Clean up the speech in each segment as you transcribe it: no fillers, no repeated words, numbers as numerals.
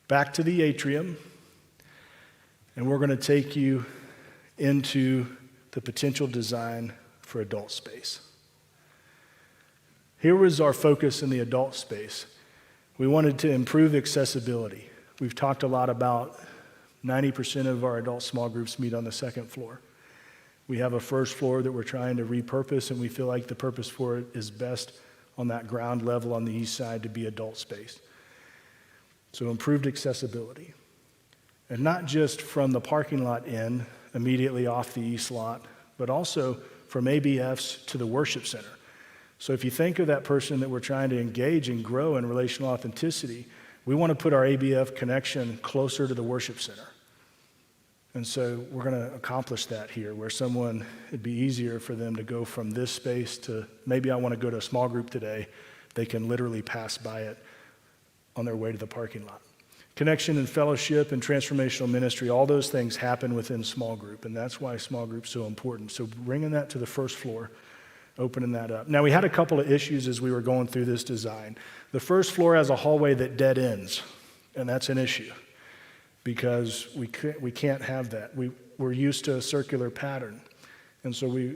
back to the atrium, and we're going to take you into the potential design for adult space. Here was our focus in the adult space. We wanted to improve accessibility. We've talked a lot about 90% of our adult small groups meet on the second floor. We have a first floor that we're trying to repurpose, and we feel like the purpose for it is best on that ground level on the east side to be adult space. So improved accessibility. And not just from the parking lot in, immediately off the east lot, but also from ABFs to the worship center. So if you think of that person that we're trying to engage and grow in relational authenticity, we want to put our ABF connection closer to the worship center. And so we're going to accomplish that here, where it'd be easier for them to go from this space to, maybe I want to go to a small group today. They can literally pass by it on their way to the parking lot. Connection and fellowship and transformational ministry, all those things happen within small group, and that's why small group's so important. So bringing that to the first floor, opening that up. Now, we had a couple of issues as we were going through this design. The first floor has a hallway that dead ends, and that's an issue because we can't have that. We're used to a circular pattern, and so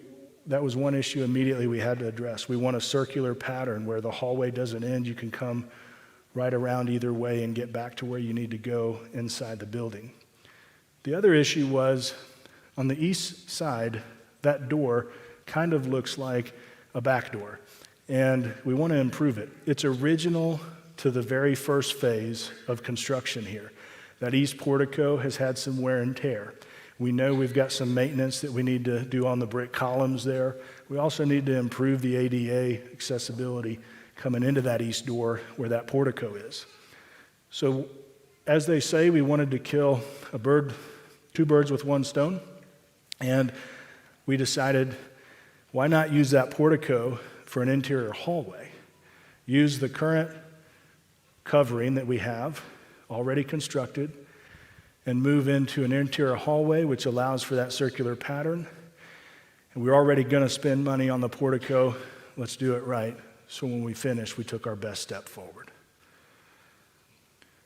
that was one issue immediately we had to address. We want a circular pattern where the hallway doesn't end. You can come right around either way and get back to where you need to go inside the building. The other issue was on the east side, that door kind of looks like a back door, and we want to improve it. It's original to the very first phase of construction here. That east portico has had some wear and tear. We know we've got some maintenance that we need to do on the brick columns there. We also need to improve the ADA accessibility coming into that east door where that portico is. So as they say, we wanted to kill two birds with one stone, and we decided, why not use that portico for an interior hallway? Use the current covering that we have already constructed and move into an interior hallway, which allows for that circular pattern. And we're already going to spend money on the portico. Let's do it right. So when we finish, we took our best step forward.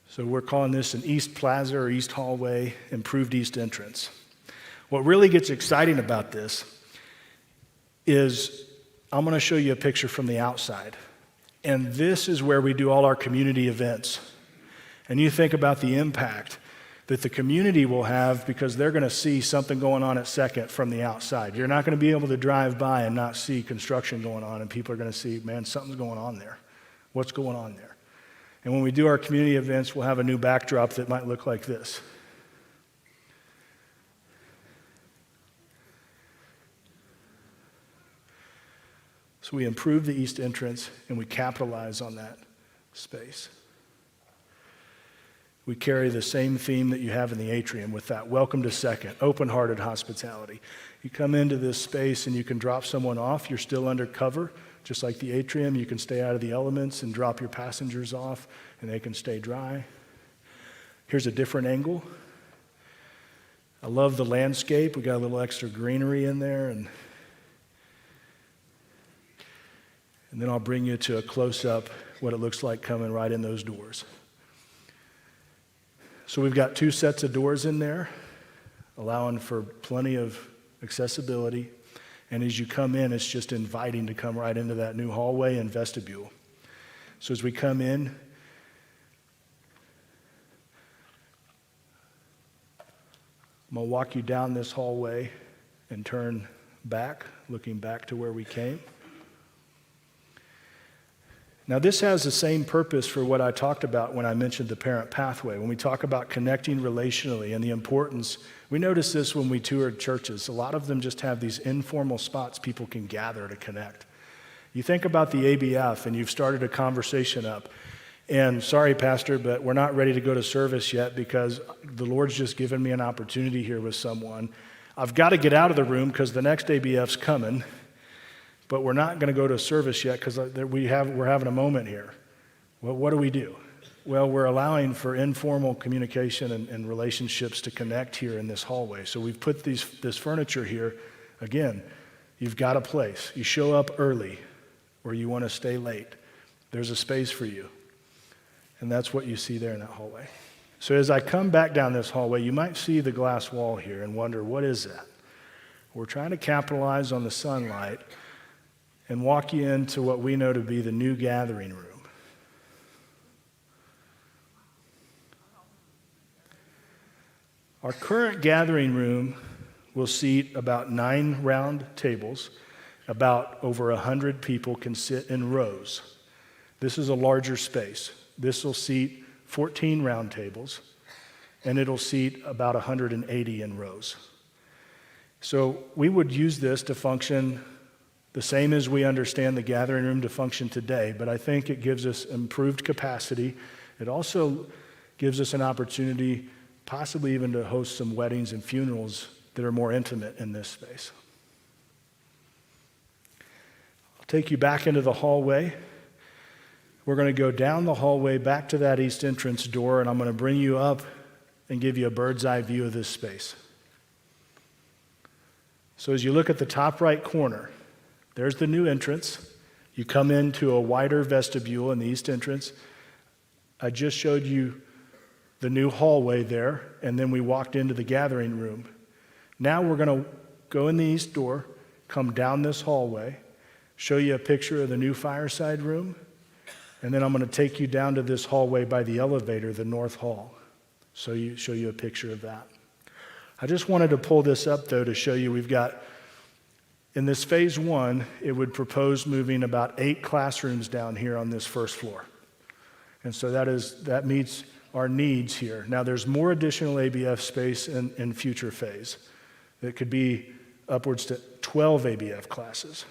So we're calling this an east plaza or east hallway, improved east entrance. What really gets exciting about this is I'm going to show you a picture from the outside. And this is where we do all our community events. And you think about the impact that the community will have because they're going to see something going on at Second from the outside. You're not going to be able to drive by and not see construction going on, and people are going to see, man, something's going on there. What's going on there? And when we do our community events, we'll have a new backdrop that might look like this. So we improve the east entrance and we capitalize on that space. We carry the same theme that you have in the atrium with that welcome to Second, open-hearted hospitality. You come into this space and you can drop someone off. You're still under cover, just like the atrium. You can stay out of the elements and drop your passengers off, and they can stay dry. Here's a different angle. I love the landscape. We got a little extra greenery in there, and then I'll bring you to a close-up what it looks like coming right in those doors. So we've got two sets of doors in there, allowing for plenty of accessibility. And as you come in, it's just inviting to come right into that new hallway and vestibule. So as we come in, I'm going to walk you down this hallway and turn back, looking back to where we came. Now, this has the same purpose for what I talked about when I mentioned the parent pathway. When we talk about connecting relationally and the importance, we notice this when we toured churches. A lot of them just have these informal spots people can gather to connect. You think about the ABF and you've started a conversation up. And sorry, Pastor, but we're not ready to go to service yet because the Lord's just given me an opportunity here with someone. I've got to get out of the room because the next ABF's coming. But we're not going to go to service yet because we're having a moment here. Well, what do we do? Well, we're allowing for informal communication and relationships to connect here in this hallway. So we've put this furniture here. Again, you've got a place. You show up early or you want to stay late. There's a space for you. And that's what you see there in that hallway. So as I come back down this hallway, you might see the glass wall here and wonder, what is that? We're trying to capitalize on the sunlight and walk you into what we know to be the new gathering room. Our current gathering room will seat about 9 round tables. About over 100 people can sit in rows. This is a larger space. This will seat 14 round tables, and it'll seat about 180 in rows. So we would use this to function the same as we understand the gathering room to function today, but I think it gives us improved capacity. It also gives us an opportunity possibly even to host some weddings and funerals that are more intimate in this space. I'll take you back into the hallway. We're going to go down the hallway back to that east entrance door, and I'm going to bring you up and give you a bird's eye view of this space. So as you look at the top right corner, there's the new entrance. You come into a wider vestibule in the east entrance. I just showed you the new hallway there, and then we walked into the gathering room. Now we're going to go in the east door, come down this hallway, show you a picture of the new Fireside room, and then I'm going to take you down to this hallway by the elevator, the North Hall. Show you a picture of that. I just wanted to pull this up, though, to show you we've got, in this phase 1, it would propose moving about 8 classrooms down here on this first floor. And so that meets our needs here. Now, there's more additional ABF space in future phase. That could be upwards to 12 ABF classes.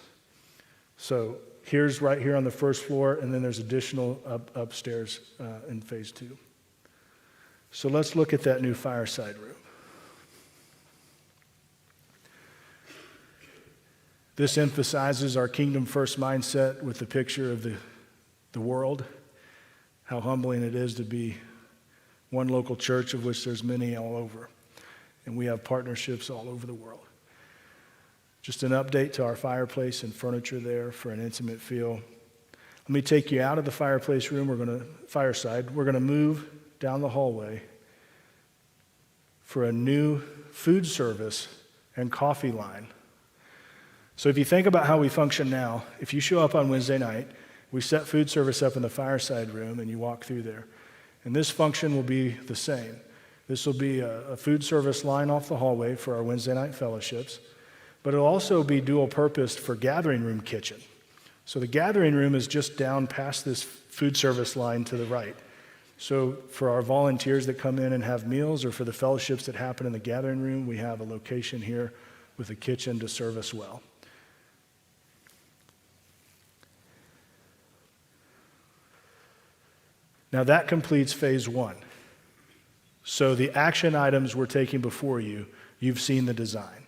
So here's right here on the first floor, and then there's additional upstairs in phase 2. So let's look at that new Fireside room. This emphasizes our kingdom first mindset with the picture of the world, how humbling it is to be one local church of which there's many all over. And we have partnerships all over the world. Just an update to our fireplace and furniture there for an intimate feel. Let me take you out of the fireplace room. Fireside. We're going to move down the hallway for a new food service and coffee line. So if you think about how we function now, if you show up on Wednesday night, we set food service up in the Fireside room and you walk through there. And this function will be the same. This will be a food service line off the hallway for our Wednesday night fellowships, but it'll also be dual purposed for gathering room kitchen. So the gathering room is just down past this food service line to the right. So for our volunteers that come in and have meals, or for the fellowships that happen in the gathering room, we have a location here with a kitchen to serve us well. Now that completes phase 1. So the action items we're taking before you, you've seen the design.